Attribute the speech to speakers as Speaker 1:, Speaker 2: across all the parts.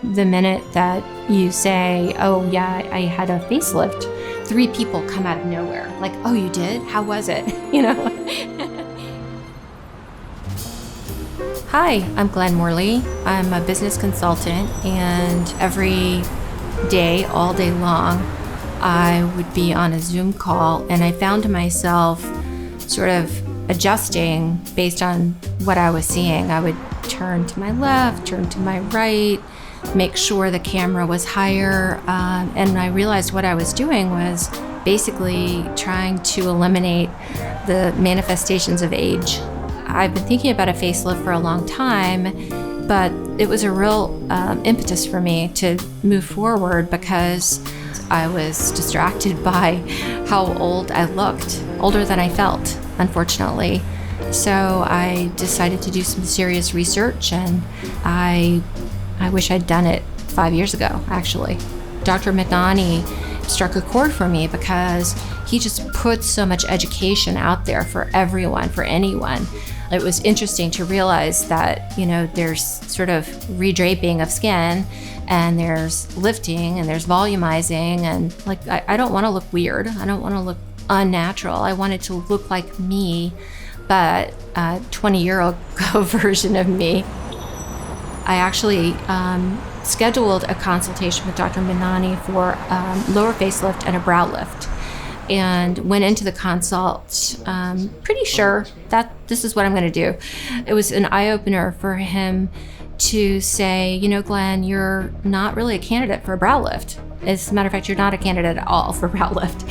Speaker 1: The minute that you say, oh yeah, I had a facelift, 3 people come out of nowhere. Like, oh, you did? How was it? You know? Hi, I'm Glenn Morley. I'm a business consultant, and every day, all day long, I would be on a Zoom call, and I found myself sort of adjusting based on what I was seeing. I would turn to my left, turn to my right, make sure the camera was higher, and I realized what I was doing was basically trying to eliminate the manifestations of age. I've been thinking about a facelift for a long time, but it was a real impetus for me to move forward because I was distracted by how old I looked, older than I felt, unfortunately. So I decided to do some serious research, and I wish I'd done it 5 years ago, actually. Dr. Madnani struck a chord for me because he just put so much education out there for everyone, for anyone. It was interesting to realize that, there's sort of redraping of skin, and there's lifting, and there's volumizing, and I don't want to look weird. I don't want to look unnatural. I want it to look like me, but a 20-year-old version of me. I actually scheduled a consultation with Dr. Madnani for lower facelift and a brow lift, and went into the consult pretty sure that this is what I'm going to do. It was an eye-opener for him to say, Glenn, you're not really a candidate for a brow lift. As a matter of fact, you're not a candidate at all for brow lift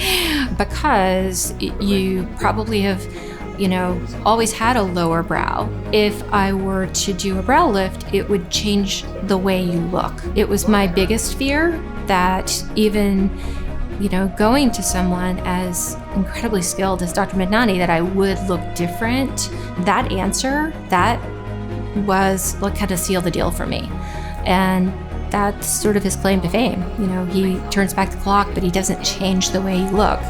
Speaker 1: because you probably have always had a lower brow. If I were to do a brow lift, it would change the way you look. It was my biggest fear that even, going to someone as incredibly skilled as Dr. Madnani, that I would look different. That answer, that was what kind of sealed the deal for me. And that's sort of his claim to fame. He turns back the clock, but he doesn't change the way you look.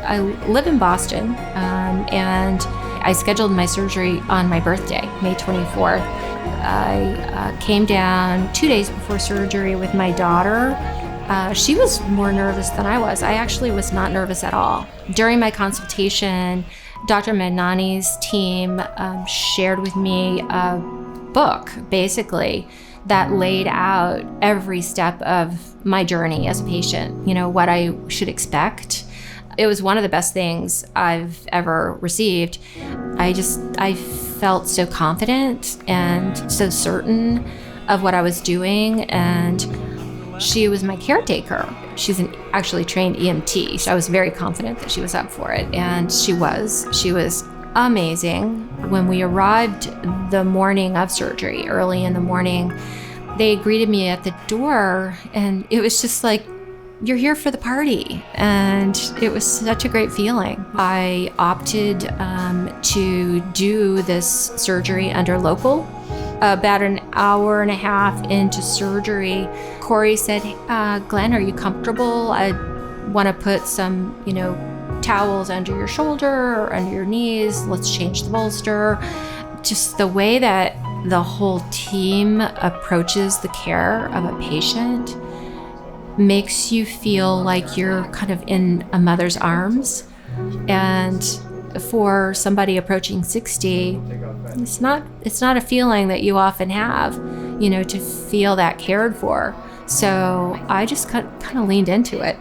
Speaker 1: I live in Boston, and I scheduled my surgery on my birthday, May 24th. I came down 2 days before surgery with my daughter. She was more nervous than I was. I actually was not nervous at all. During my consultation, Dr. Madnani's team shared with me a book, basically, that laid out every step of my journey as a patient, what I should expect. It was one of the best things I've ever received. I felt so confident and so certain of what I was doing, and she was my caretaker. She's an actually trained EMT, so I was very confident that she was up for it, and she was. She was amazing. When we arrived the morning of surgery, early in the morning, they greeted me at the door, and it was just like, you're here for the party. And it was such a great feeling. I opted to do this surgery under local. About an hour and a half into surgery, Corey said, Glenn, are you comfortable? I want to put some, towels under your shoulder or under your knees. Let's change the bolster. Just the way that the whole team approaches the care of a patient makes you feel like you're kind of in a mother's arms. And for somebody approaching 60, it's not a feeling that you often have, to feel that cared for. So I just kind of leaned into it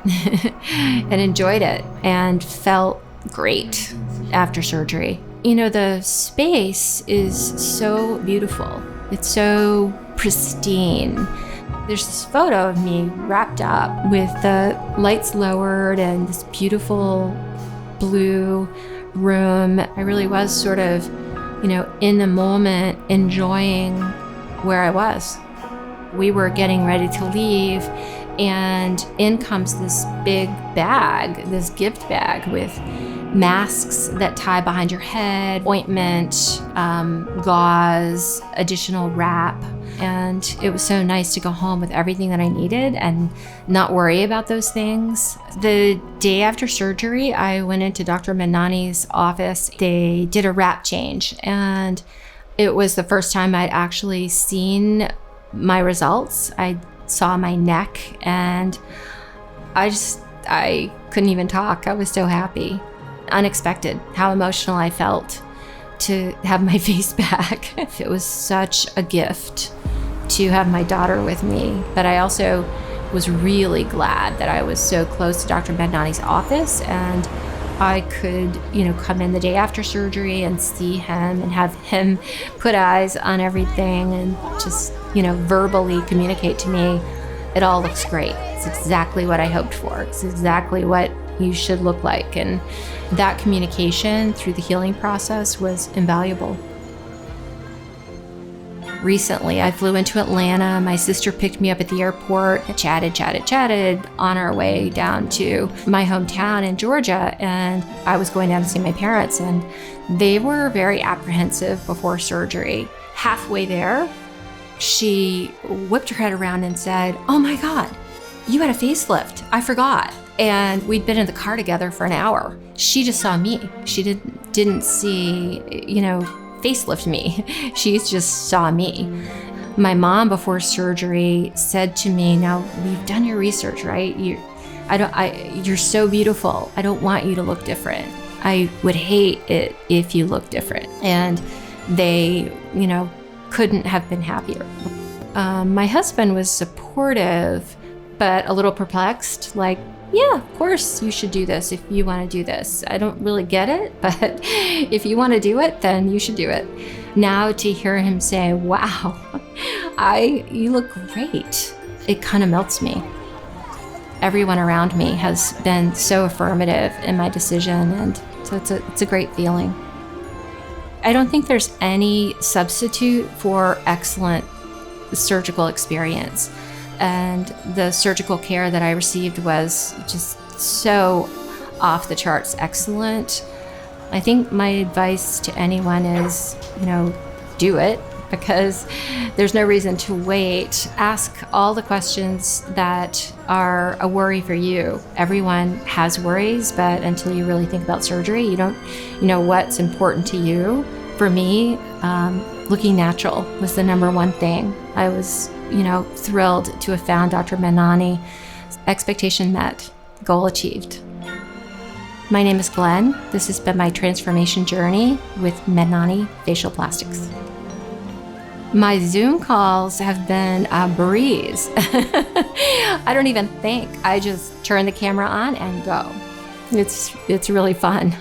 Speaker 1: and enjoyed it and felt great after surgery. The space is so beautiful. It's so pristine. There's this photo of me wrapped up with the lights lowered and this beautiful blue room. I really was sort of, in the moment, enjoying where I was. We were getting ready to leave, and in comes this big bag, this gift bag with masks that tie behind your head, ointment, gauze, additional wrap. And it was so nice to go home with everything that I needed and not worry about those things. The day after surgery, I went into Dr. Madnani's office. They did a wrap change, and it was the first time I'd actually seen my results. I saw my neck and I couldn't even talk. I was so happy. Unexpected how emotional I felt to have my face back. It was such a gift to have my daughter with me, but I also was really glad that I was so close to Dr. Madnani's office and I could, come in the day after surgery and see him and have him put eyes on everything and just, verbally communicate to me, it all looks great. It's exactly what I hoped for. It's exactly what you should look like. And that communication through the healing process was invaluable. Recently, I flew into Atlanta. My sister picked me up at the airport, chatted on our way down to my hometown in Georgia. And I was going down to see my parents, and they were very apprehensive before surgery. Halfway there, she whipped her head around and said, "Oh my God, you had a facelift. I forgot." And we'd been in the car together for an hour. She just saw me. She didn't see, facelift me. She just saw me. My mom before surgery said to me, "Now we've done your research, right? You're so beautiful. I don't want you to look different. I would hate it if you look different." And they, couldn't have been happier. My husband was supportive, but a little perplexed, like, "Yeah, of course you should do this if you want to do this. I don't really get it, but if you want to do it, then you should do it." Now to hear him say, "Wow, you look great," it kind of melts me. Everyone around me has been so affirmative in my decision, and so it's a great feeling. I don't think there's any substitute for excellent surgical experience. And the surgical care that I received was just so off the charts excellent. I think my advice to anyone is, do it, because there's no reason to wait. Ask all the questions that are a worry for you. Everyone has worries, but until you really think about surgery, you don't know what's important to you. For me, looking natural was the number one thing. I was thrilled to have found Dr. Madnani. Expectation met, goal achieved. My name is Glenn. This has been my transformation journey with Madnani Facial Plastics. My Zoom calls have been a breeze. I don't even think. I just turn the camera on and go. It's really fun.